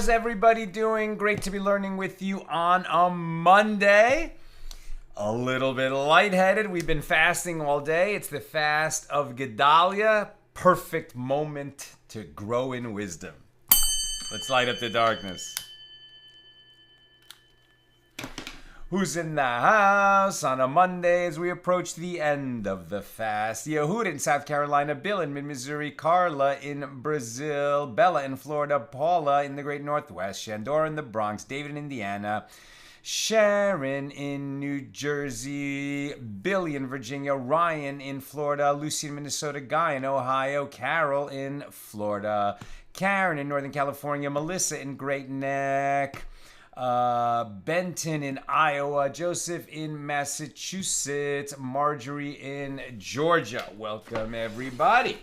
how's everybody doing? Great to be learning with you on a Monday. A little bit lightheaded. We've been fasting all day. It's the fast of Gedalia. Perfect moment to grow in wisdom. Let's light up the darkness. Who's in the house on a Monday as we approach the end of the fast? Yehud in South Carolina, Bill in mid-Missouri, Carla in Brazil, Bella in Florida, Paula in the Great Northwest, Shandora in the Bronx, David in Indiana, Sharon in New Jersey, Billy in Virginia, Ryan in Florida, Lucy in Minnesota, Guy in Ohio, Carol in Florida, Karen in Northern California, Melissa in Great Neck, Benton in Iowa, Joseph in Massachusetts, Marjorie in Georgia. Welcome, everybody.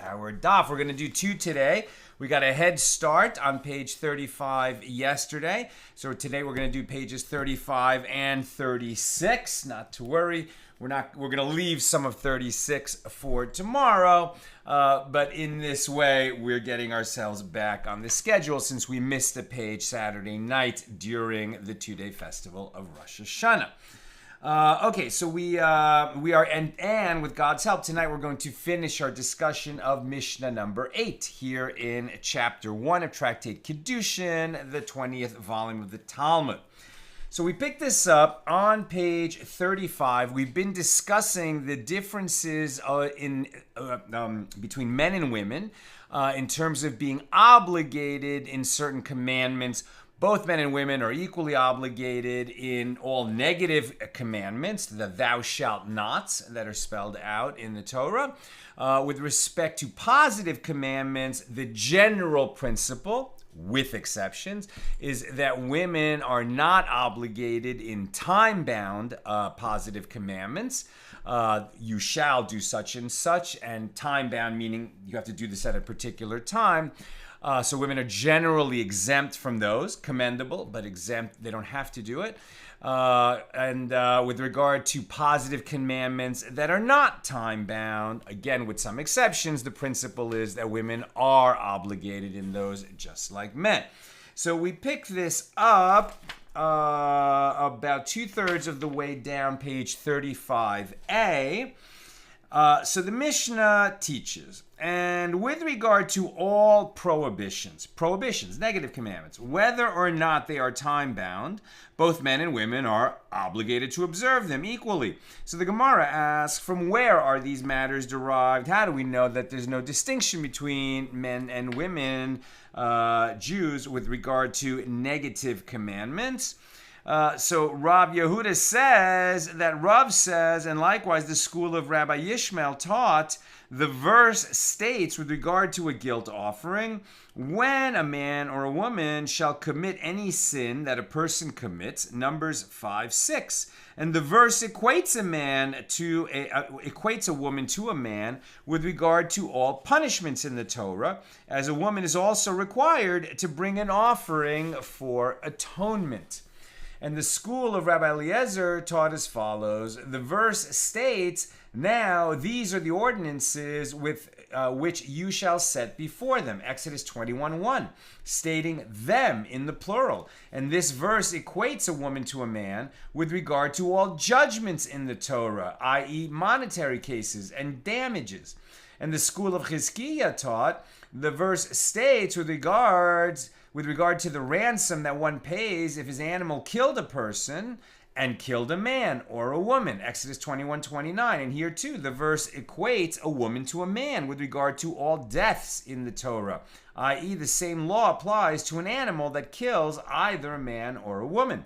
Our daf. We're going to do 2 today. We got a head start on page 35 yesterday. So today we're going to do pages 35 and 36. Not to worry. We're going to leave some of 36 for tomorrow. But in this way, we're getting ourselves back on the schedule since we missed a page Saturday night during the 2-day festival of Rosh Hashanah. Okay, so we are, and with God's help, tonight we're going to finish our discussion of Mishna number 8 here in chapter 1 of Tractate Kiddushin, the 20th volume of the Talmud. So we picked this up on page 35. We've been discussing the differences between men and women in terms of being obligated in certain commandments. Both men and women are equally obligated in all negative commandments, the thou shalt nots that are spelled out in the Torah. With respect to positive commandments, the general principle, with exceptions, is that women are not obligated in time-bound positive commandments. You shall do such and time-bound meaning you have to do this at a particular time. So women are generally exempt from those, commendable, but exempt, they don't have to do it. And with regard to positive commandments that are not time-bound, again, with some exceptions, the principle is that women are obligated in those just like men. So we pick this up about 2/3 of the way down, page 35a. So the Mishnah teaches, and with regard to all prohibitions, negative commandments, whether or not they are time-bound, both men and women are obligated to observe them equally. So the Gemara asks, from where are these matters derived? How do we know that there's no distinction between men and women, Jews, with regard to negative commandments? So Rav Yehuda says that Rav says, and likewise the school of Rabbi Yishmael taught, the verse states with regard to a guilt offering, when a man or a woman shall commit any sin that a person commits, Numbers 5:6. And the verse equates a woman to a man with regard to all punishments in the Torah, as a woman is also required to bring an offering for atonement. And the school of Rabbi Eliezer taught as follows. The verse states, now these are the ordinances with which you shall set before them. Exodus 21:1, stating them in the plural. And this verse equates a woman to a man with regard to all judgments in the Torah, i.e. monetary cases and damages. And the school of Chizkiah taught, the verse states with regard to the ransom that one pays if his animal killed a person and killed a man or a woman, Exodus 21:29. And here too, the verse equates a woman to a man with regard to all deaths in the Torah, i.e. the same law applies to an animal that kills either a man or a woman.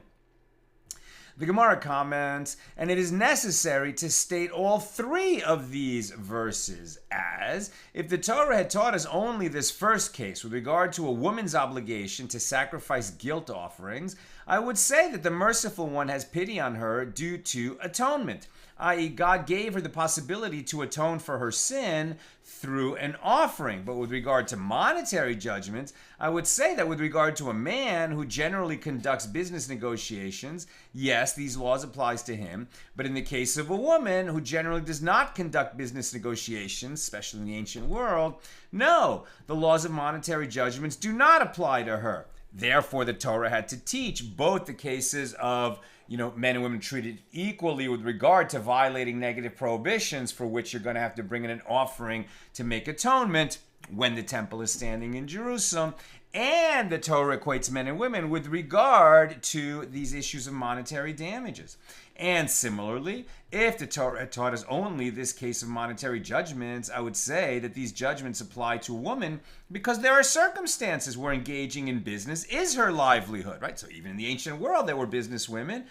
The Gemara comments, and it is necessary to state all 3 of these verses, as if the Torah had taught us only this first case with regard to a woman's obligation to sacrifice guilt offerings, I would say that the merciful one has pity on her due to atonement, i.e. God gave her the possibility to atone for her sin through an offering. But with regard to monetary judgments, I would say that with regard to a man who generally conducts business negotiations, yes, these laws applies to him. But in the case of a woman who generally does not conduct business negotiations, especially in the ancient world, no, the laws of monetary judgments do not apply to her. Therefore, the Torah had to teach both the cases of men and women treated equally with regard to violating negative prohibitions, for which you're going to have to bring in an offering to make atonement when the temple is standing in Jerusalem. And the Torah equates men and women with regard to these issues of monetary damages. And similarly, if the Torah had taught us only this case of monetary judgments, I would say that these judgments apply to a woman because there are circumstances where engaging in business is her livelihood, right? So even in the ancient world, there were business women.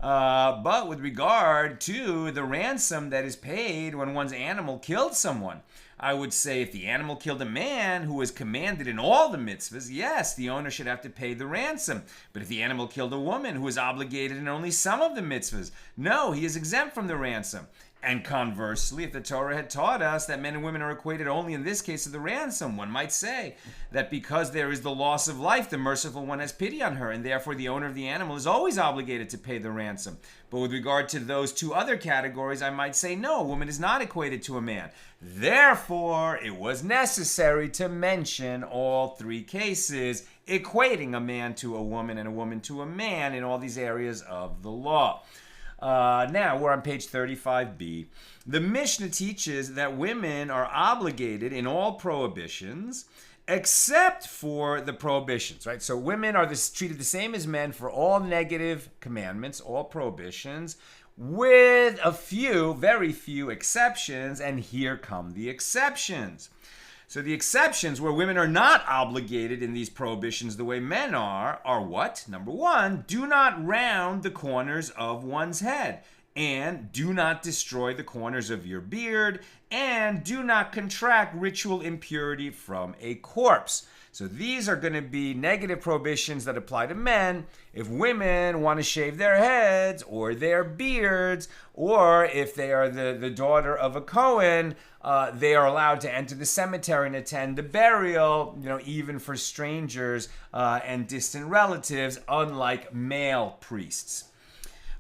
But with regard to the ransom that is paid when one's animal killed someone, I would say if the animal killed a man who was commanded in all the mitzvahs, yes, the owner should have to pay the ransom. But if the animal killed a woman who was obligated in only some of the mitzvahs, no, he is exempt from the ransom. And conversely, if the Torah had taught us that men and women are equated only in this case of the ransom, one might say that because there is the loss of life, the merciful one has pity on her, and therefore the owner of the animal is always obligated to pay the ransom. But with regard to those two other categories, I might say no, a woman is not equated to a man. Therefore, it was necessary to mention all three cases, equating a man to a woman and a woman to a man in all these areas of the law. Now, we're on page 35b. The Mishna teaches that women are obligated in all prohibitions except for the prohibitions, right? So women are treated the same as men for all negative commandments, all prohibitions, with a few, very few exceptions, and here come the exceptions. So the exceptions where women are not obligated in these prohibitions the way men are what? Number one, do not round the corners of one's head, and do not destroy the corners of your beard, and do not contract ritual impurity from a corpse. So these are going to be negative prohibitions that apply to men. If women want to shave their heads or their beards, or if they are the daughter of a Kohen, they are allowed to enter the cemetery and attend the burial, even for strangers and distant relatives, unlike male priests.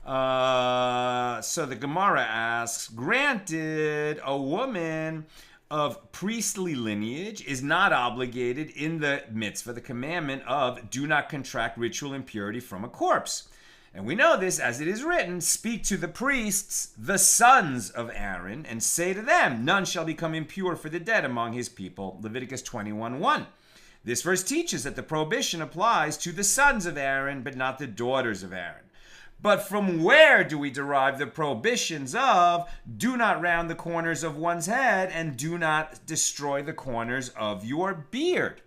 So the Gemara asks, granted, a woman of priestly lineage is not obligated in the mitzvah, the commandment of do not contract ritual impurity from a corpse. And we know this as it is written, speak to the priests, the sons of Aaron, and say to them, none shall become impure for the dead among his people. Leviticus 21:1. This verse teaches that the prohibition applies to the sons of Aaron, but not the daughters of Aaron. But from where do we derive the prohibitions of do not round the corners of one's head and do not destroy the corners of your beard?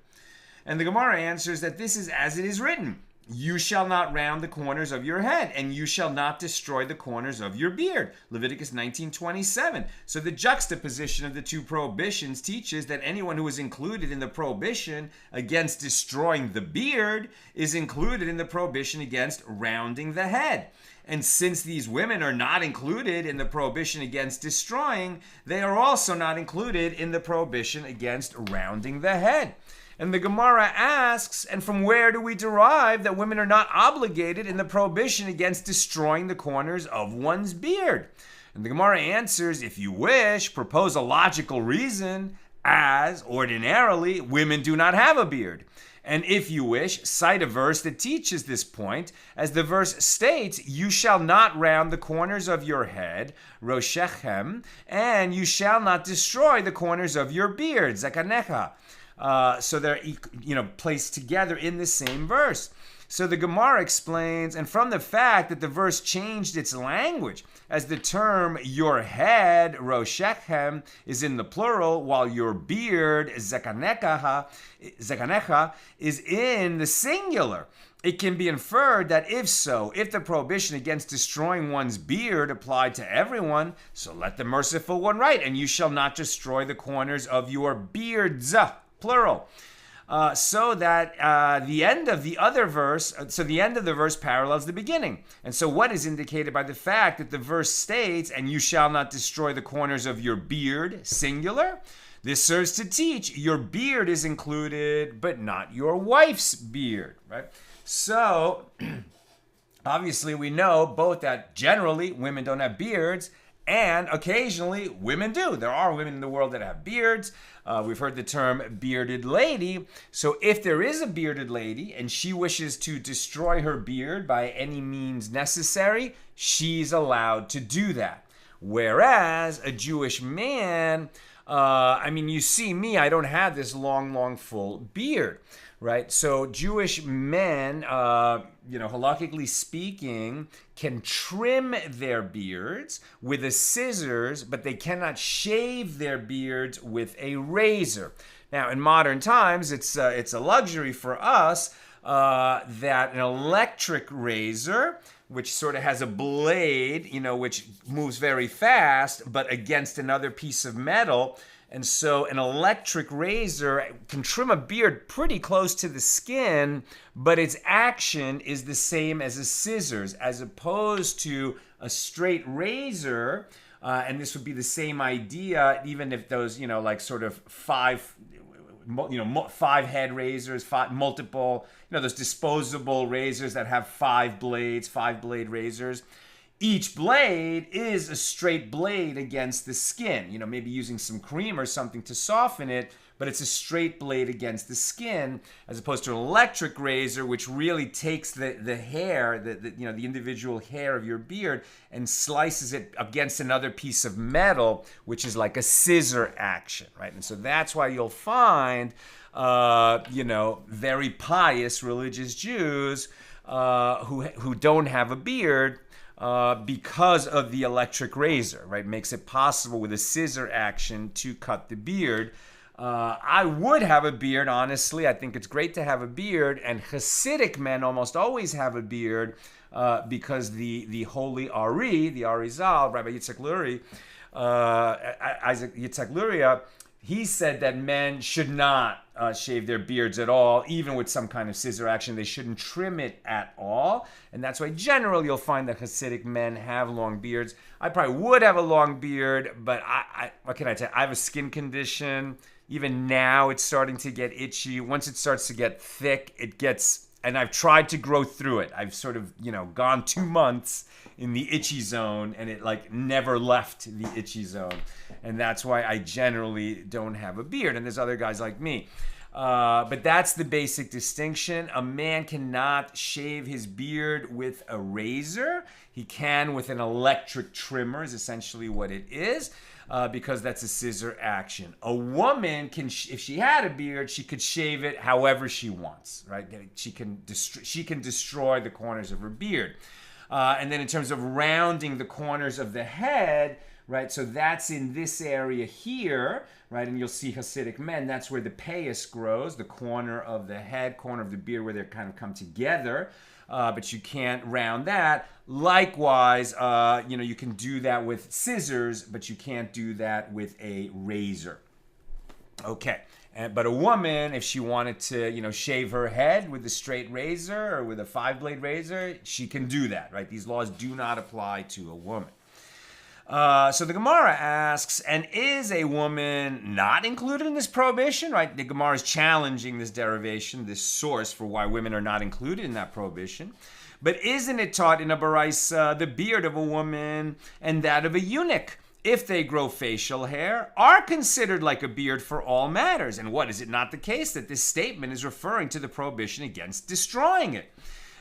And the Gemara answers that this is as it is written. You shall not round the corners of your head, and you shall not destroy the corners of your beard. Leviticus 19:27. So the juxtaposition of the two prohibitions teaches that anyone who is included in the prohibition against destroying the beard is included in the prohibition against rounding the head. And since these women are not included in the prohibition against destroying, they are also not included in the prohibition against rounding the head. And the Gemara asks, and from where do we derive that women are not obligated in the prohibition against destroying the corners of one's beard? And the Gemara answers, if you wish, propose a logical reason, as ordinarily women do not have a beard. And if you wish, cite a verse that teaches this point, as the verse states, you shall not round the corners of your head, roshechem, and you shall not destroy the corners of your beard, zakanecha. So they're placed together in the same verse. So the Gemara explains, and from the fact that the verse changed its language, as the term your head, roshechem, is in the plural, while your beard, zakanecha, is in the singular, it can be inferred that if the prohibition against destroying one's beard applied to everyone, so let the merciful one write, and you shall not destroy the corners of your beards, plural. So that the end of the other verse, the end of the verse parallels the beginning. And so what is indicated by the fact that the verse states, and you shall not destroy the corners of your beard, singular? This serves to teach your beard is included, but not your wife's beard, right? So, obviously, we know both that generally women don't have beards, and occasionally women do. There are women in the world that have beards. We've heard the term bearded lady. So if there is a bearded lady and she wishes to destroy her beard by any means necessary, she's allowed to do that. Whereas a Jewish man, you see me, I don't have this long, full beard, right? So Jewish men, halakhically speaking, can trim their beards with a scissors, but they cannot shave their beards with a razor. Now, in modern times, it's a luxury for us that an electric razor, which sort of has a blade, which moves very fast, but against another piece of metal. And so an electric razor can trim a beard pretty close to the skin, but its action is the same as a scissors, as opposed to a straight razor. And this would be the same idea, even if those, five head razors, multiple, those disposable razors that have 5 blades, 5-blade razors. Each blade is a straight blade against the skin, maybe using some cream or something to soften it, but it's a straight blade against the skin, as opposed to an electric razor, which really takes the hair, the individual hair of your beard and slices it against another piece of metal, which is like a scissor action, right? And so that's why you'll find, very pious religious Jews who don't have a beard, because of the electric razor, right? Makes it possible with a scissor action to cut the beard. I would have a beard, honestly. I think it's great to have a beard, and Hasidic men almost always have a beard because the holy Ari, the Arizal, Rabbi Yitzhak Luria, Isaac Yitzhak Luria, he said that men should not shave their beards at all, even with some kind of scissor action. They shouldn't trim it at all. And that's why generally you'll find that Hasidic men have long beards. I probably would have a long beard, but what can I tell you? I have a skin condition. Even now it's starting to get itchy. Once it starts to get thick, it gets, and I've tried to grow through it. I've sort of, gone 2 months in the itchy zone, and it never left the itchy zone. And that's why I generally don't have a beard. And there's other guys like me. But that's the basic distinction. A man cannot shave his beard with a razor. He can with an electric trimmer, is essentially what it is, because that's a scissor action. A woman can, if she had a beard, she could shave it however she wants, right? She can destroy the corners of her beard. And then in terms of rounding the corners of the head, right? So that's in this area here, right? And you'll see Hasidic men, that's where the payas grows, the corner of the head, corner of the beard, where they kind of come together. But you can't round that. Likewise, you can do that with scissors, but you can't do that with a razor. Okay. But a woman, if she wanted to, shave her head with a straight razor or with a 5-blade razor, she can do that, right? These laws do not apply to a woman. So the Gemara asks, and is a woman not included in this prohibition, right? The Gemara is challenging this derivation, this source for why women are not included in that prohibition. But isn't it taught in a baraisa, the beard of a woman and that of a eunuch, if they grow facial hair, are considered like a beard for all matters? And what, is it not the case that this statement is referring to the prohibition against destroying it?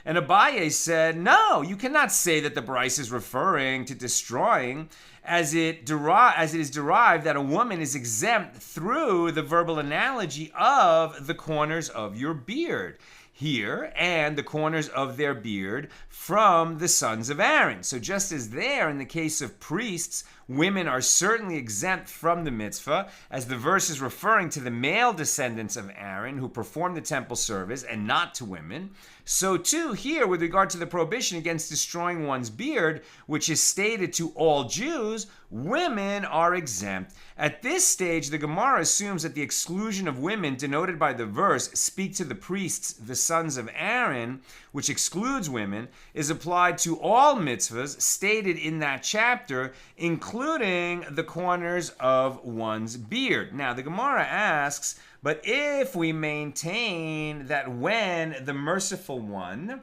And Abaye said, no, you cannot say that the baraisa is referring to destroying, as it is derived that a woman is exempt through the verbal analogy of the corners of your beard here and the corners of their beard from the sons of Aaron. So just as there, in the case of priests, women are certainly exempt from the mitzvah, as the verse is referring to the male descendants of Aaron who perform the temple service and not to women, so too here with regard to the prohibition against destroying one's beard, which is stated to all Jews, women are exempt. At this stage, the Gemara assumes that the exclusion of women denoted by the verse speak to the priests, the sons of Aaron, which excludes women, is applied to all mitzvahs stated in that chapter, including including the corners of one's beard. Now, the Gemara asks, but if we maintain that when the merciful one...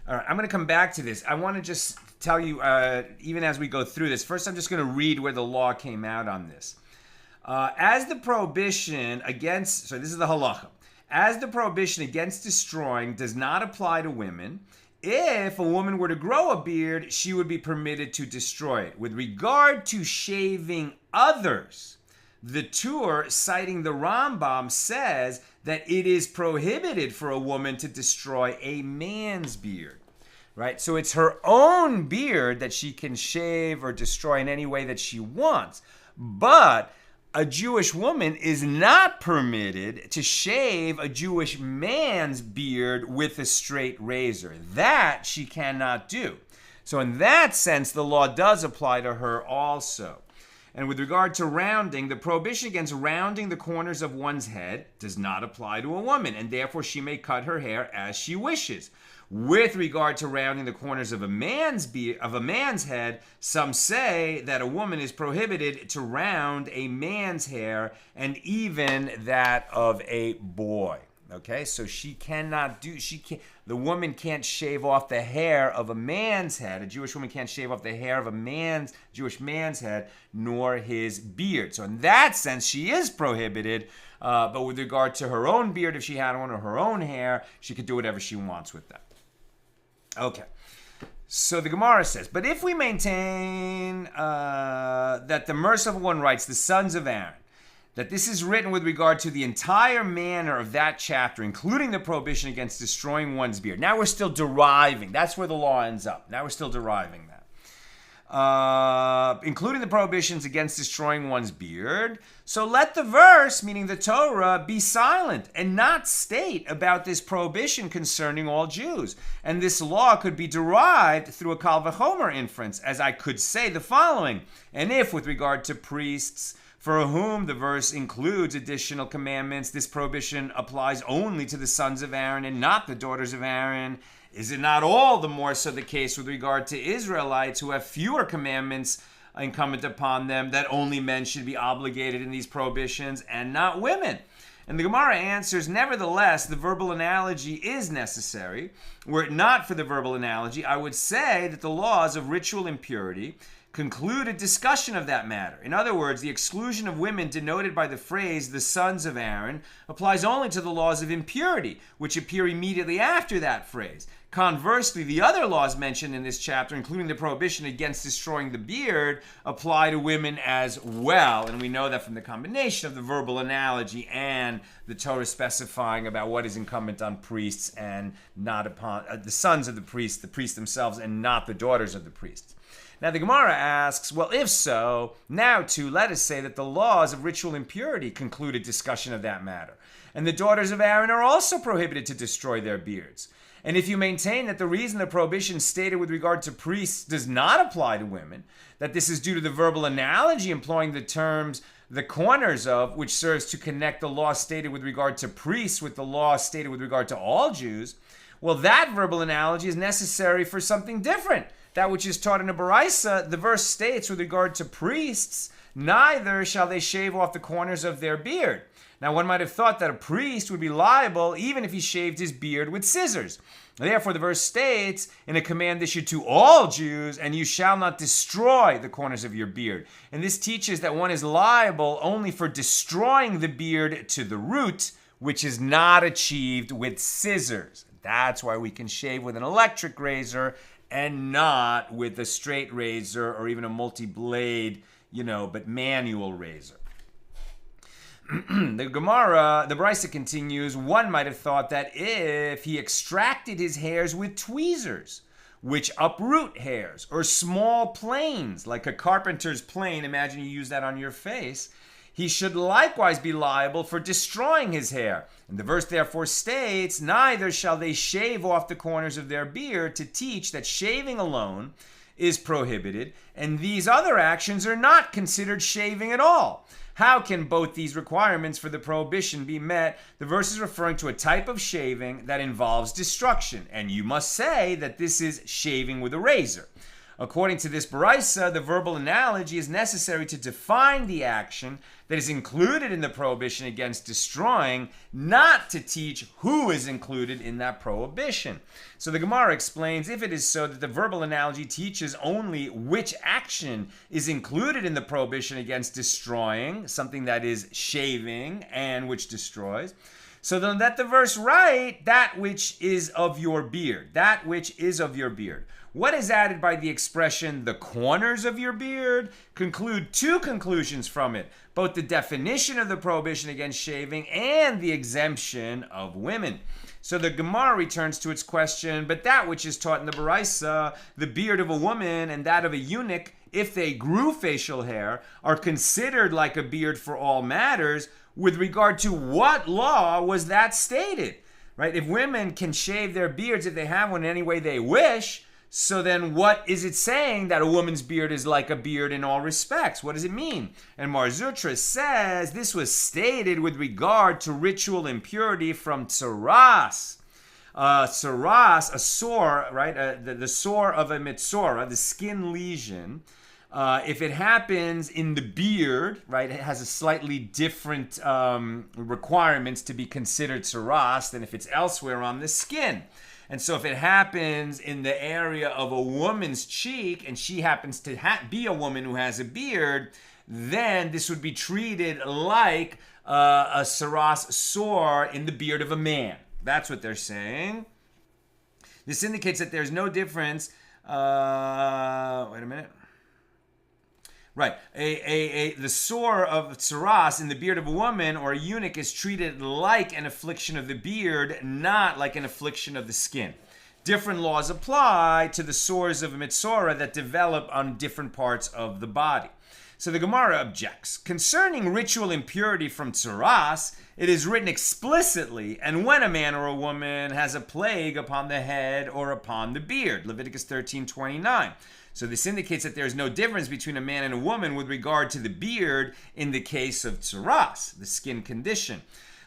All right, I'm going to come back to this. I want to just tell you, even as we go through this, first I'm just going to read where the law came out on this. As the prohibition against... So this is the halacha. As the prohibition against destroying does not apply to women, if a woman were to grow a beard, she would be permitted to destroy it. With regard to shaving others, the Tur, citing the Rambam, says that it is prohibited for a woman to destroy a man's beard. Right? So it's her own beard that she can shave or destroy in any way that she wants. But a Jewish woman is not permitted to shave a Jewish man's beard with a straight razor. That she cannot do. So in that sense, the law does apply to her also. And with regard to rounding, the prohibition against rounding the corners of one's head does not apply to a woman, and therefore she may cut her hair as she wishes. With regard to rounding the corners of a man's head, some say that a woman is prohibited to round a man's hair and even that of a boy. Okay, so the woman can't shave off the hair of a man's head. A Jewish woman can't shave off the hair of a Jewish man's head, nor his beard. So in that sense, she is prohibited. But with regard to her own beard, if she had one, or her own hair, she could do whatever she wants with that. Okay, so the Gemara says, but if we maintain that the merciful one writes, the sons of Aaron, that this is written with regard to the entire manner of that chapter, including the prohibition against destroying one's beard. Now we're still deriving. That's where the law ends up. Now we're still deriving that. Including the prohibitions against destroying one's beard. So let the verse, meaning the Torah, be silent and not state about this prohibition concerning all Jews. And this law could be derived through a Kal V'chomer inference, as I could say the following. And if, with regard to priests, for whom the verse includes additional commandments, this prohibition applies only to the sons of Aaron and not the daughters of Aaron, is it not all the more so the case with regard to Israelites who have fewer commandments incumbent upon them, that only men should be obligated in these prohibitions and not women? And the Gemara answers, nevertheless, the verbal analogy is necessary. Were it not for the verbal analogy, I would say that the laws of ritual impurity conclude a discussion of that matter. In other words, the exclusion of women denoted by the phrase, the sons of Aaron, applies only to the laws of impurity, which appear immediately after that phrase. Conversely, the other laws mentioned in this chapter, including the prohibition against destroying the beard, apply to women as well. And we know that from the combination of the verbal analogy and the Torah specifying about what is incumbent on priests and not upon the sons of the priests themselves, and not the daughters of the priests. Now the Gemara asks, well, if so, now too, let us say that the laws of ritual impurity conclude a discussion of that matter. And the daughters of Aaron are also prohibited to destroy their beards. And if you maintain that the reason the prohibition stated with regard to priests does not apply to women, that this is due to the verbal analogy employing the terms the corners of, which serves to connect the law stated with regard to priests with the law stated with regard to all Jews, well, that verbal analogy is necessary for something different. That which is taught in a Baraisa, the verse states with regard to priests, neither shall they shave off the corners of their beard. Now, one might have thought that a priest would be liable even if he shaved his beard with scissors. Therefore, the verse states in a command issued to all Jews, and you shall not destroy the corners of your beard. And this teaches that one is liable only for destroying the beard to the root, which is not achieved with scissors. That's why we can shave with an electric razor and not with a straight razor or even a multi-blade, but manual razor. The Gemara, the Brisa continues, one might have thought that if he extracted his hairs with tweezers, which uproot hairs, or small planes, like a carpenter's plane, imagine you use that on your face, he should likewise be liable for destroying his hair. And the verse therefore states, neither shall they shave off the corners of their beard, to teach that shaving alone is prohibited, and these other actions are not considered shaving at all. How can both these requirements for the prohibition be met? The verse is referring to a type of shaving that involves destruction, and you must say that this is shaving with a razor. According to this Baraisa, the verbal analogy is necessary to define the action that is included in the prohibition against destroying, not to teach who is included in that prohibition. So the Gemara explains, if it is so that the verbal analogy teaches only which action is included in the prohibition against destroying, something that is shaving and which destroys, so then let the verse write, that which is of your beard, that which is of your beard. What is added by the expression, the corners of your beard? Conclude two conclusions from it, both the definition of the prohibition against shaving and the exemption of women. So the Gemara returns to its question, but that which is taught in the Baraisa, the beard of a woman and that of a eunuch, if they grew facial hair, are considered like a beard for all matters. With regard to what law was that stated? Right? If women can shave their beards if they have one in any way they wish, so then what is it saying that a woman's beard is like a beard in all respects? What does it mean? And Mar Zutra says this was stated with regard to ritual impurity from tzaraas. Tzaraas, a sore, right? The sore of a mitzora, the skin lesion. If it happens in the beard, right, it has a slightly different requirements to be considered tzaraas than if it's elsewhere on the skin. And so if it happens in the area of a woman's cheek and she happens to be a woman who has a beard, then this would be treated like a tzaraas sore in the beard of a man. That's what they're saying. This indicates that there's no difference. Wait a minute. Right. The sore of tzaraas in the beard of a woman or a eunuch is treated like an affliction of the beard, not like an affliction of the skin. Different laws apply to the sores of a mitzora that develop on different parts of the body. So the Gemara objects. Concerning ritual impurity from tzaraas, it is written explicitly, and when a man or a woman has a plague upon the head or upon the beard. Leviticus 13:29. So this indicates that there is no difference between a man and a woman with regard to the beard in the case of tzaraas, the skin condition.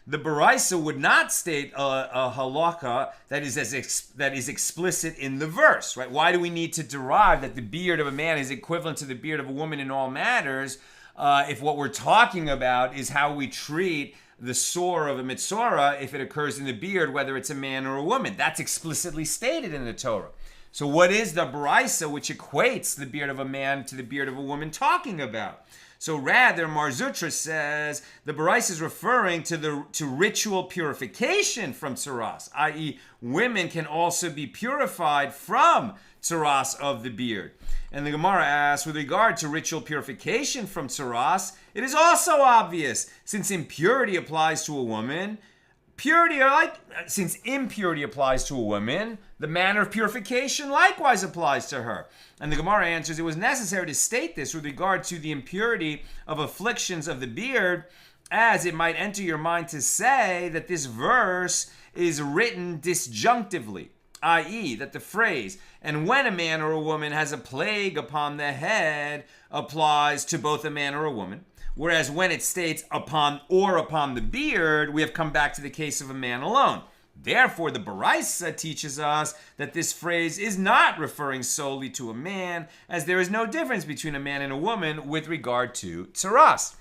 The Baraisa would not state a halakha that is explicit in the verse, right? Why do we need to derive that the beard of a man is equivalent to the beard of a woman in all matters if what we're talking about is how we treat the sore of a mitzora if it occurs in the beard, whether it's a man or a woman? That's explicitly stated in the Torah. So what is the Baraisa which equates the beard of a man to the beard of a woman talking about? So rather, Mar Zutra says the Baraisa is referring to ritual purification from tzaraas, i.e. women can also be purified from tzaraas of the beard. And the Gemara asks, with regard to ritual purification from tzaraas, it is also obvious, since impurity applies to a woman, since impurity applies to a woman, the manner of purification likewise applies to her. And the Gemara answers, it was necessary to state this with regard to the impurity of afflictions of the beard, as it might enter your mind to say that this verse is written disjunctively, i.e. that the phrase, and when a man or a woman has a plague upon the head, applies to both a man or a woman. Whereas when it states upon the beard, we have come back to the case of a man alone. Therefore, the Baraisa teaches us that this phrase is not referring solely to a man, as there is no difference between a man and a woman with regard to tzaraas.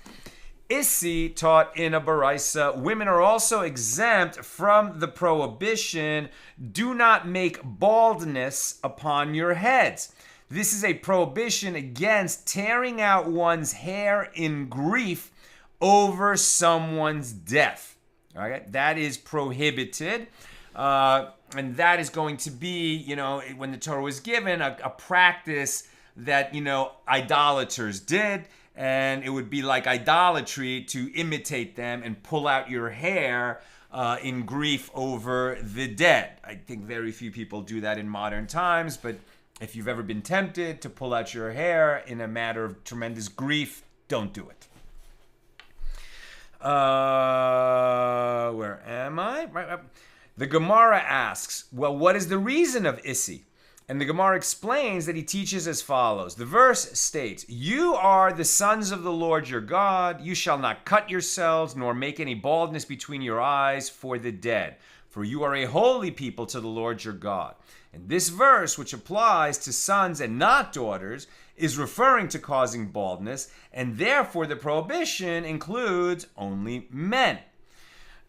Issi taught in a Baraisa, women are also exempt from the prohibition, do not make baldness upon your heads. This is a prohibition against tearing out one's hair in grief over someone's death. All right, that is prohibited. And that is going to be, when the Torah was given, a practice that, idolaters did. And it would be like idolatry to imitate them and pull out your hair in grief over the dead. I think very few people do that in modern times, but if you've ever been tempted to pull out your hair in a matter of tremendous grief, don't do it. Where am I? Right. The Gemara asks, well, what is the reason of Issi? And the Gemara explains that he teaches as follows. The verse states, you are the sons of the Lord your God. You shall not cut yourselves, nor make any baldness between your eyes for the dead. for you are a holy people to the Lord your God. And this verse, which applies to sons and not daughters, is referring to causing baldness, and therefore the prohibition includes only men.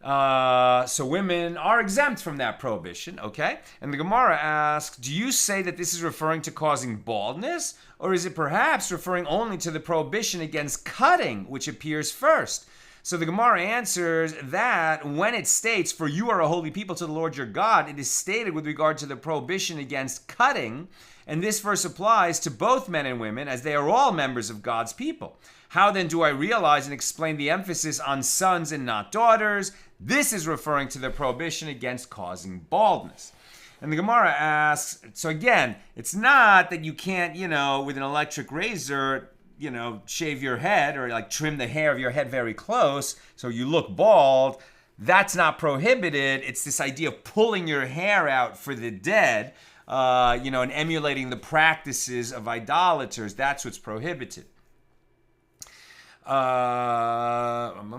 So women are exempt from that prohibition, okay? And the Gemara asks, do you say that this is referring to causing baldness, or is it perhaps referring only to the prohibition against cutting, which appears first? So the Gemara answers that when it states, for you are a holy people to the Lord your God, it is stated with regard to the prohibition against cutting, and this verse applies to both men and women, as they are all members of God's people. How then do I realize and explain the emphasis on sons and not daughters? This is referring to the prohibition against causing baldness. And the Gemara asks, so again, it's not that you can't, with an electric razor, shave your head or like trim the hair of your head very close so you look bald. That's not prohibited. It's this idea of pulling your hair out for the dead, and emulating the practices of idolaters. That's what's prohibited. And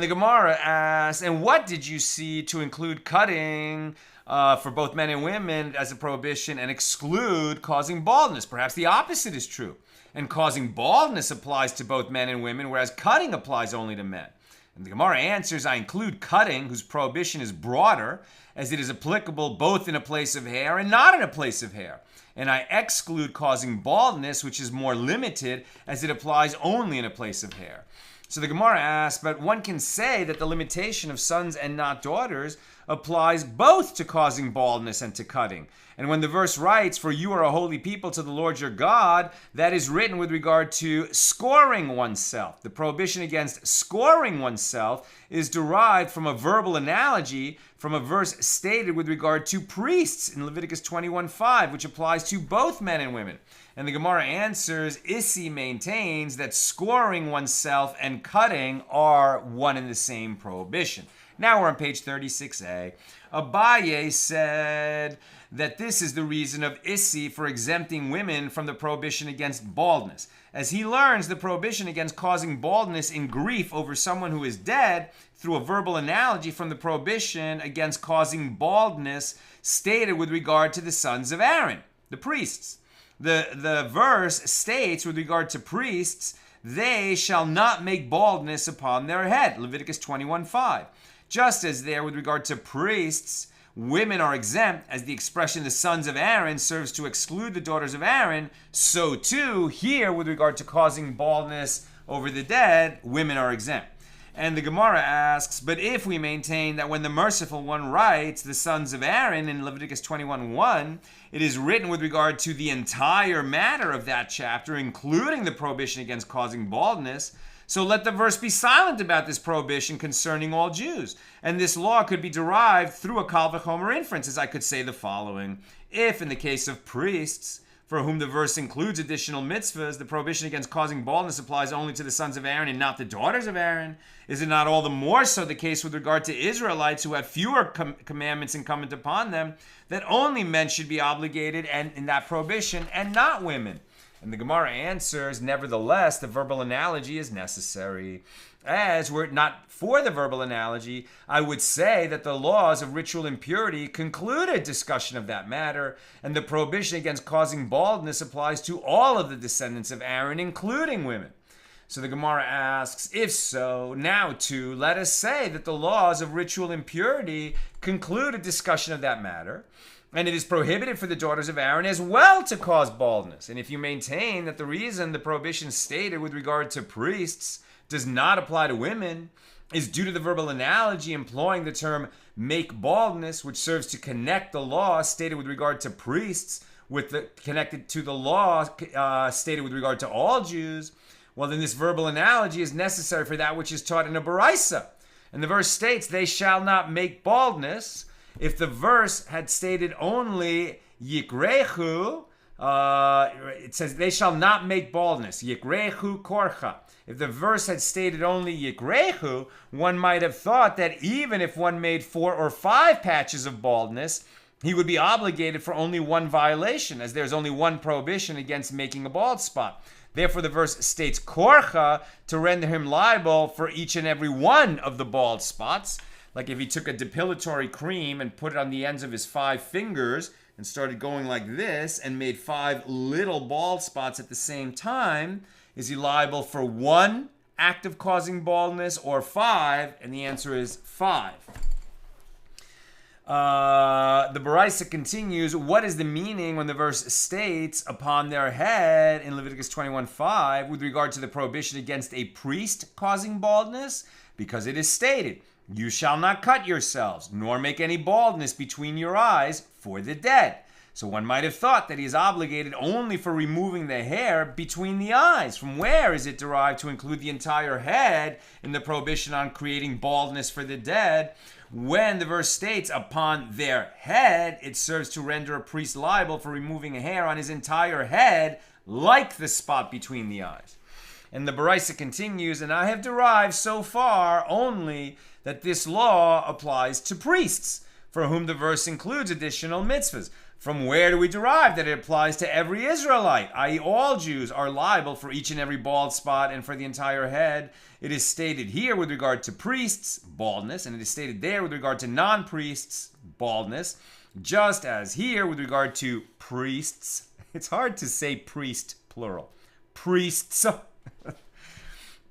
the Gemara asks, and what did you see to include cutting for both men and women as a prohibition and exclude causing baldness? Perhaps the opposite is true. And causing baldness applies to both men and women, whereas cutting applies only to men. And the Gemara answers, I include cutting, whose prohibition is broader, as it is applicable both in a place of hair and not in a place of hair. And I exclude causing baldness, which is more limited, as it applies only in a place of hair. So the Gemara asks, but one can say that the limitation of sons and not daughters applies both to causing baldness and to cutting. And when the verse writes, for you are a holy people to the Lord your God, that is written with regard to scoring oneself. The prohibition against scoring oneself is derived from a verbal analogy from a verse stated with regard to priests in Leviticus 21:5, which applies to both men and women. And the Gemara answers, Issi maintains that scoring oneself and cutting are one and the same prohibition. Now we're on page 36a. Abaye said that this is the reason of Issi for exempting women from the prohibition against baldness. As he learns the prohibition against causing baldness in grief over someone who is dead through a verbal analogy from the prohibition against causing baldness stated with regard to the sons of Aaron, the priests. The verse states with regard to priests, they shall not make baldness upon their head, Leviticus 21:5. Just as there with regard to priests, women are exempt, as the expression the sons of Aaron serves to exclude the daughters of Aaron, so too here with regard to causing baldness over the dead, women are exempt. And the Gemara asks, but if we maintain that when the merciful one writes the sons of Aaron in Leviticus 21:1, it is written with regard to the entire matter of that chapter, including the prohibition against causing baldness, so let the verse be silent about this prohibition concerning all Jews. And this law could be derived through a Kal V'chomer inference, as I could say the following. If, in the case of priests, for whom the verse includes additional mitzvahs, the prohibition against causing baldness applies only to the sons of Aaron and not the daughters of Aaron, is it not all the more so the case with regard to Israelites who have fewer commandments incumbent upon them, that only men should be obligated and in that prohibition and not women? And the Gemara answers, nevertheless, the verbal analogy is necessary. As were it not for the verbal analogy, I would say that the laws of ritual impurity concluded discussion of that matter, and the prohibition against causing baldness applies to all of the descendants of Aaron, including women. So the Gemara asks, if so, now too, let us say that the laws of ritual impurity concluded discussion of that matter, and it is prohibited for the daughters of Aaron as well to cause baldness. And if you maintain that the reason the prohibition stated with regard to priests does not apply to women is due to the verbal analogy employing the term make baldness, which serves to connect the law stated with regard to priests with the connected to the law stated with regard to all Jews, well, then this verbal analogy is necessary for that which is taught in a baraisa. And the verse states, they shall not make baldness. If the verse had stated only yikrechu, it says they shall not make baldness. Yikrechu korcha. If the verse had stated only yikrechu, one might have thought that even if one made 4 or 5 patches of baldness, he would be obligated for only one violation, as there's only one prohibition against making a bald spot. Therefore, the verse states korcha to render him liable for each and every one of the bald spots. Like if he took a depilatory cream and put it on the ends of his 5 fingers and started going like this and made 5 little bald spots at the same time, is he liable for 1 act of causing baldness or 5? And the answer is 5. The Baraisa continues, what is the meaning when the verse states upon their head in Leviticus 21:5 with regard to the prohibition against a priest causing baldness? Because it is stated, you shall not cut yourselves, nor make any baldness between your eyes for the dead. So one might have thought that he is obligated only for removing the hair between the eyes. From where is it derived to include the entire head in the prohibition on creating baldness for the dead? When the verse states upon their head, it serves to render a priest liable for removing a hair on his entire head, like the spot between the eyes. And the Baraisa continues, and I have derived so far only that this law applies to priests, for whom the verse includes additional mitzvahs. From where do we derive that it applies to every Israelite, i.e. all Jews are liable for each and every bald spot and for the entire head? It is stated here with regard to priests, baldness, and it is stated there with regard to non-priests, baldness, just as here with regard to priests. It's hard to say priest, plural. Priests.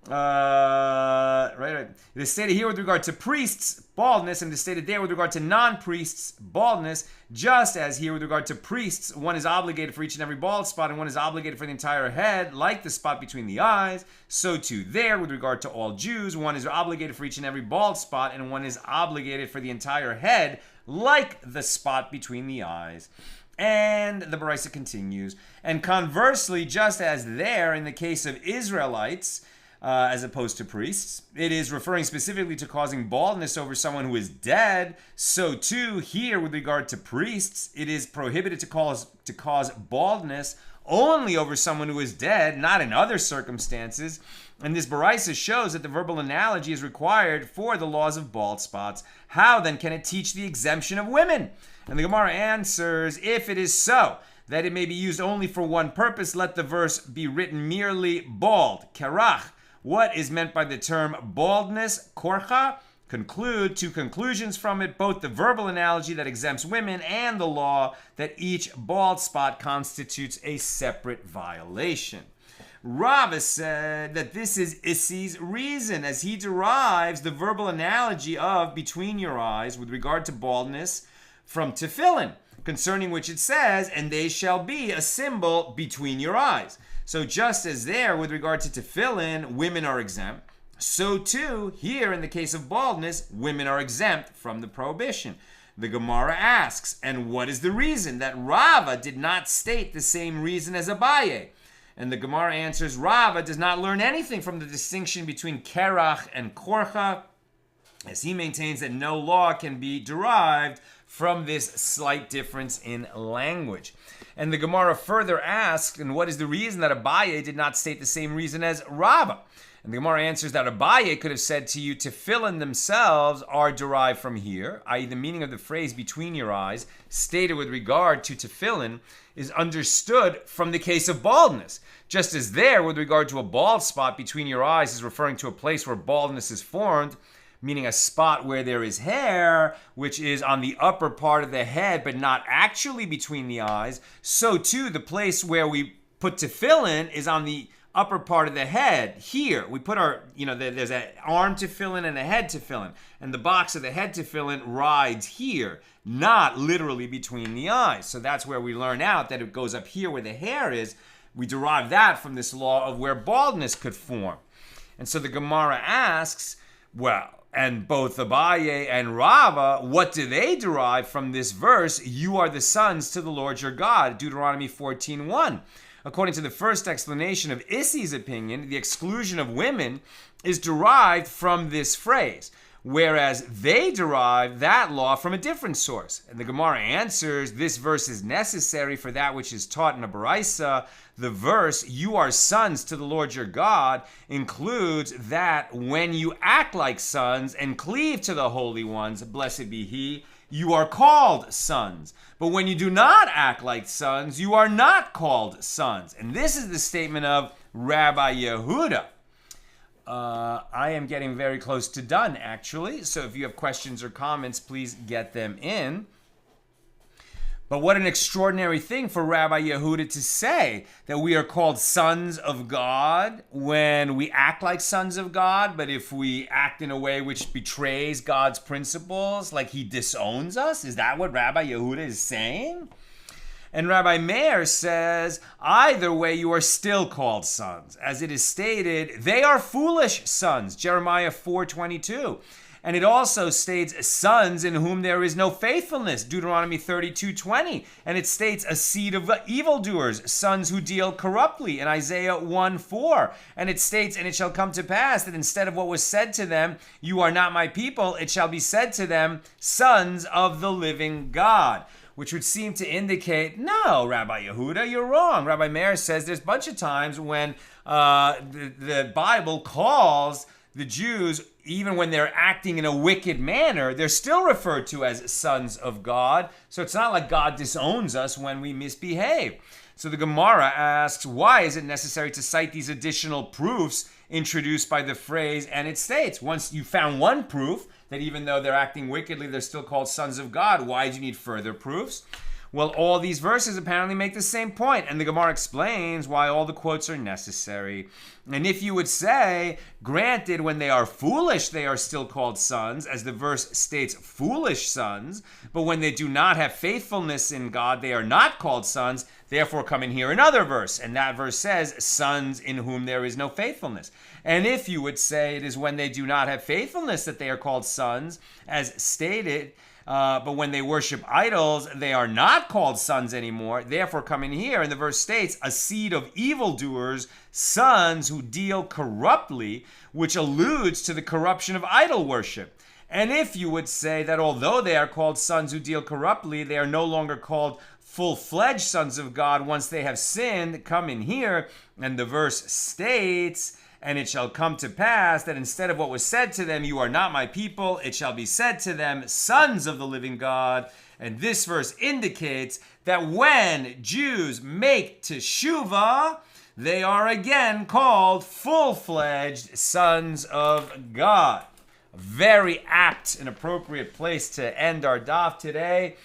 Right. It is stated here with regard to priests, baldness, and it is stated there with regard to non-priests, baldness, just as here with regard to priests, one is obligated for each and every bald spot, and one is obligated for the entire head, like the spot between the eyes. So too there, with regard to all Jews, one is obligated for each and every bald spot, and one is obligated for the entire head, like the spot between the eyes. And the Baraisa continues, and conversely, just as there in the case of Israelites, as opposed to priests, it is referring specifically to causing baldness over someone who is dead. So too here with regard to priests, it is prohibited to cause baldness only over someone who is dead, not in other circumstances. And this Baraisa shows that the verbal analogy is required for the laws of bald spots. How then can it teach the exemption of women? And the Gemara answers, if it is so, that it may be used only for one purpose, let the verse be written merely bald, kerach. What is meant by the term baldness, korcha? Conclude 2 conclusions from it, both the verbal analogy that exempts women and the law that each bald spot constitutes a separate violation. Rava said that this is Issi's reason, as he derives the verbal analogy of between your eyes with regard to baldness from tefillin, concerning which it says, and they shall be a symbol between your eyes. So just as there, with regard to tefillin, women are exempt, so too, here in the case of baldness, women are exempt from the prohibition. The Gemara asks, and what is the reason that Rava did not state the same reason as Abaye? And the Gemara answers, Rava does not learn anything from the distinction between kerach and korcha, as he maintains that no law can be derived from this slight difference in language. And the Gemara further asks, and what is the reason that Abaye did not state the same reason as Rava? And the Gemara answers that Abaye could have said to you, tefillin themselves are derived from here, i.e. the meaning of the phrase between your eyes, stated with regard to tefillin, is understood from the case of baldness. Just as there, with regard to a bald spot between your eyes, is referring to a place where baldness is formed, meaning a spot where there is hair, which is on the upper part of the head, but not actually between the eyes. So too, the place where we put tefillin is on the upper part of the head. Here, we put our, there's an arm tefillin and a head tefillin. And the box of the head tefillin rides here, not literally between the eyes. So that's where we learn out that it goes up here where the hair is. We derive that from this law of where baldness could form. And so the Gemara asks, well, and both Abaye and Rava, what do they derive from this verse? You are the sons to the Lord your God, Deuteronomy 14:1. According to the first explanation of Issi's opinion, the exclusion of women is derived from this phrase, whereas they derive that law from a different source. And the Gemara answers, this verse is necessary for that which is taught in a Baraisa. The verse, you are sons to the Lord your God, includes that when you act like sons and cleave to the holy ones, blessed be he, you are called sons. But when you do not act like sons, you are not called sons. And this is the statement of Rabbi Yehuda. I am getting very close to done, actually. So if you have questions or comments, please get them in. But what an extraordinary thing for Rabbi Yehuda to say that we are called sons of God when we act like sons of God, but if we act in a way which betrays God's principles, like he disowns us. Is that what Rabbi Yehuda is saying? And Rabbi Meir says, either way, you are still called sons. As it is stated, they are foolish sons, Jeremiah 4:22. And it also states sons in whom there is no faithfulness, Deuteronomy 32:20. And it states a seed of evildoers, sons who deal corruptly, in Isaiah 1:4. And it states, and it shall come to pass that instead of what was said to them, you are not my people, it shall be said to them, sons of the living God. Which would seem to indicate, no, Rabbi Yehuda, you're wrong. Rabbi Meir says there's a bunch of times when the Bible calls the Jews, even when they're acting in a wicked manner, they're still referred to as sons of God. So it's not like God disowns us when we misbehave. So the Gemara asks, why is it necessary to cite these additional proofs introduced by the phrase? And it states, once you found one proof, that even though they're acting wickedly, they're still called sons of God. Why do you need further proofs? Well, all these verses apparently make the same point, and the Gemara explains why all the quotes are necessary. And if you would say, granted, when they are foolish, they are still called sons, as the verse states, foolish sons, but when they do not have faithfulness in God, they are not called sons. Therefore, come in here another verse, and that verse says, sons in whom there is no faithfulness. And if you would say it is when they do not have faithfulness that they are called sons, as stated, but when they worship idols, they are not called sons anymore. Therefore, come in here, and the verse states, a seed of evildoers, sons who deal corruptly, which alludes to the corruption of idol worship. And if you would say that although they are called sons who deal corruptly, they are no longer called full-fledged sons of God once they have sinned, come in here, and the verse states, and it shall come to pass that instead of what was said to them, you are not my people, it shall be said to them, sons of the living God. And this verse indicates that when Jews make teshuvah, they are again called full-fledged sons of God. A very apt and appropriate place to end our daf today,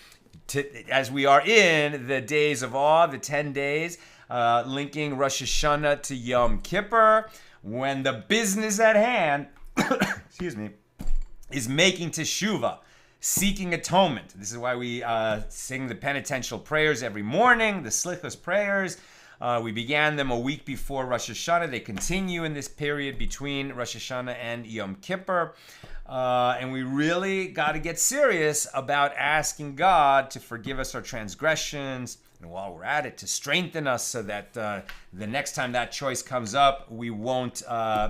as we are in the days of awe, the 10 days, linking Rosh Hashanah to Yom Kippur, when the business at hand, excuse me, is making teshuvah, seeking atonement. This is why we sing the penitential prayers every morning, the slichos prayers. We began them a week before Rosh Hashanah. They continue in this period between Rosh Hashanah and Yom Kippur. And we really got to get serious about asking God to forgive us our transgressions, and while we're at it, to strengthen us so that the next time that choice comes up, we won't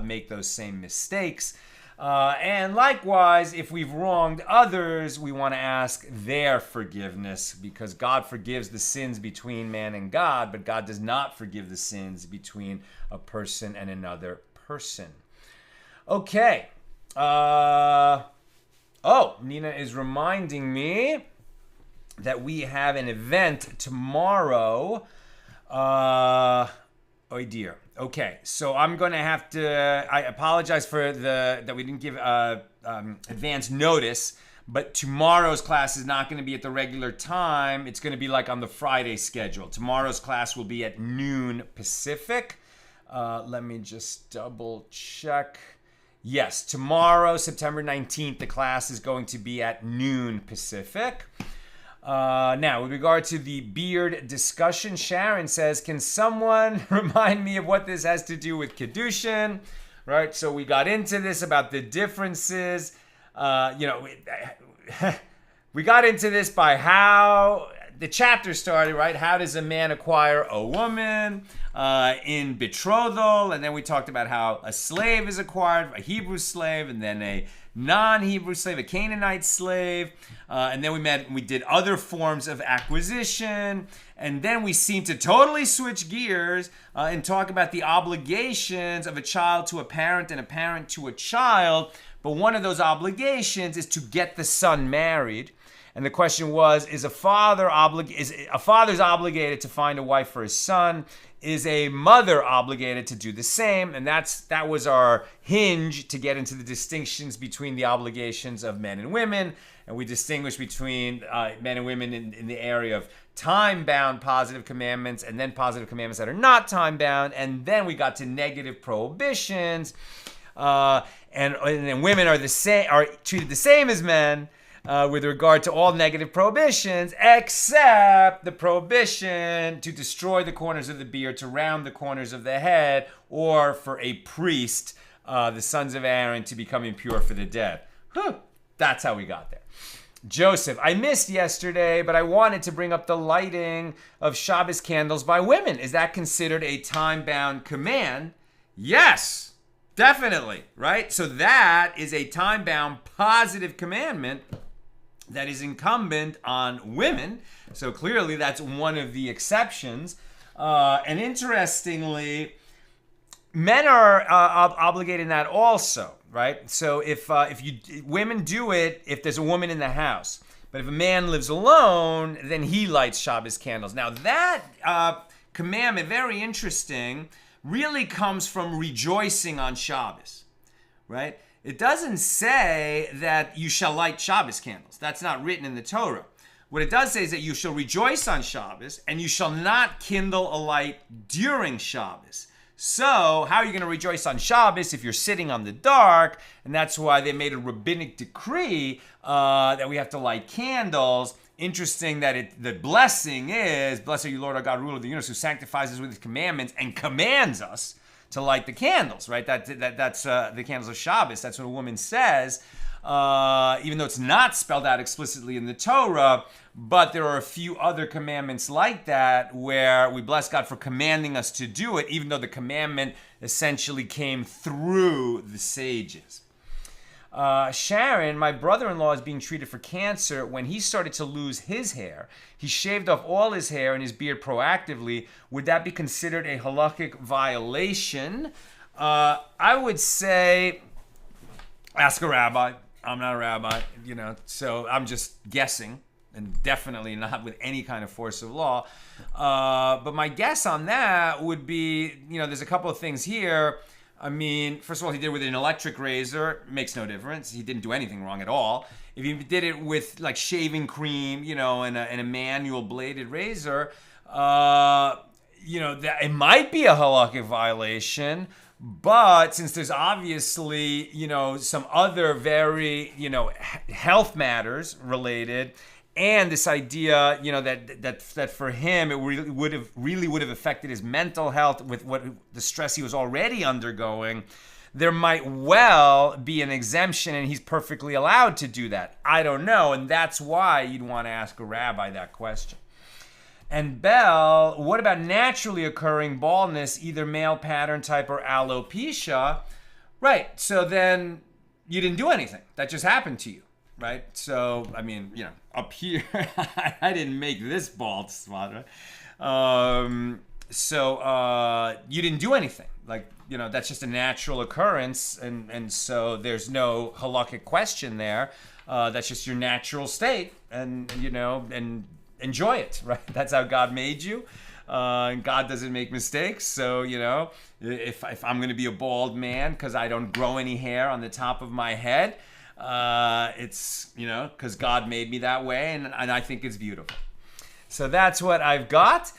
make those same mistakes. And likewise, if we've wronged others, we want to ask their forgiveness, because God forgives the sins between man and God, but God does not forgive the sins between a person and another person. Okay. Nina is reminding me that we have an event tomorrow. Oh dear. Okay, so I'm going to have to, I apologize for that we didn't give advance notice, but tomorrow's class is not going to be at the regular time. It's going to be like on the Friday schedule. Tomorrow's class will be at noon Pacific. Let me just double check. Yes, tomorrow, September 19th, the class is going to be at noon Pacific. Now, with regard to the beard discussion, Sharon says, can someone remind me of what this has to do with Kiddushin? Right, so we got into this about the differences. We got into this by how the chapter started, right? How does a man acquire a woman in betrothal? And then we talked about how a slave is acquired, a Hebrew slave, and then a non-Hebrew slave, a Canaanite slave. And then we did other forms of acquisition. And then we seemed to totally switch gears and talk about the obligations of a child to a parent and a parent to a child. But one of those obligations is to get the son married. And the question was, is a father's obligated to find a wife for his son? Is a mother obligated to do the same? And that was our hinge to get into the distinctions between the obligations of men and women. And we distinguish between men and women in the area of time-bound positive commandments and then positive commandments that are not time-bound. And then we got to negative prohibitions. And women are treated the same as men with regard to all negative prohibitions, except the prohibition to destroy the corners of the beard, to round the corners of the head, or for a priest, the sons of Aaron, to become impure for the dead. Whew, that's how we got there. Joseph, I missed yesterday, but I wanted to bring up the lighting of Shabbos candles by women. Is that considered a time-bound command? Yes, definitely, right? So that is a time-bound positive commandment that is incumbent on women. So clearly that's one of the exceptions. And interestingly, men are obligated in that also, right? So if women do it, if there's a woman in the house, but if a man lives alone, then he lights Shabbos candles. Now that commandment, very interesting, really comes from rejoicing on Shabbos, right? It doesn't say that you shall light Shabbos candles. That's not written in the Torah. What it does say is that you shall rejoice on Shabbos and you shall not kindle a light during Shabbos. So how are you going to rejoice on Shabbos if you're sitting on the dark? And that's why they made a rabbinic decree that we have to light candles. Interesting that the blessing is, blessed are you, Lord our God, ruler of the universe, who sanctifies us with his commandments and commands us to light the candles, right? That's the candles of Shabbos. That's what a woman says, even though it's not spelled out explicitly in the Torah. But there are a few other commandments like that where we bless God for commanding us to do it, even though the commandment essentially came through the sages. Sharon, my brother-in-law is being treated for cancer. When he started to lose his hair, he shaved off all his hair and his beard proactively. Would that be considered a halakhic violation? I would say, ask a rabbi. I'm not a rabbi, so I'm just guessing, and definitely not with any kind of force of law. But my guess on that would be, there's a couple of things here. I mean, first of all, he did it with an electric razor. Makes no difference. He didn't do anything wrong at all. If he did it with like shaving cream, and a manual bladed razor, that it might be a halakhic violation. But since there's obviously, some other very, health matters related, and this idea, that for him it really would have affected his mental health with the stress he was already undergoing, there might well be an exemption, and he's perfectly allowed to do that. I don't know, and that's why you'd want to ask a rabbi that question. And Bell, what about naturally occurring baldness, either male pattern type or alopecia? Right. So then you didn't do anything. That just happened to you. Right? So, I mean, up here, I didn't make this bald spot, right? So you didn't do anything. Like, that's just a natural occurrence. And so there's no halakhic question there. That's just your natural state. And, and enjoy it, right? That's how God made you. And God doesn't make mistakes. So, if I'm going to be a bald man because I don't grow any hair on the top of my head, it's, because God made me that way, and I think it's beautiful. So that's what I've got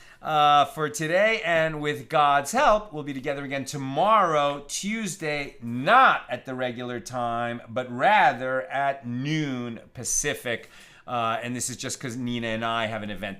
for today, and with God's help, we'll be together again tomorrow, Tuesday, not at the regular time, but rather at noon Pacific, and this is just because Nina and I have an event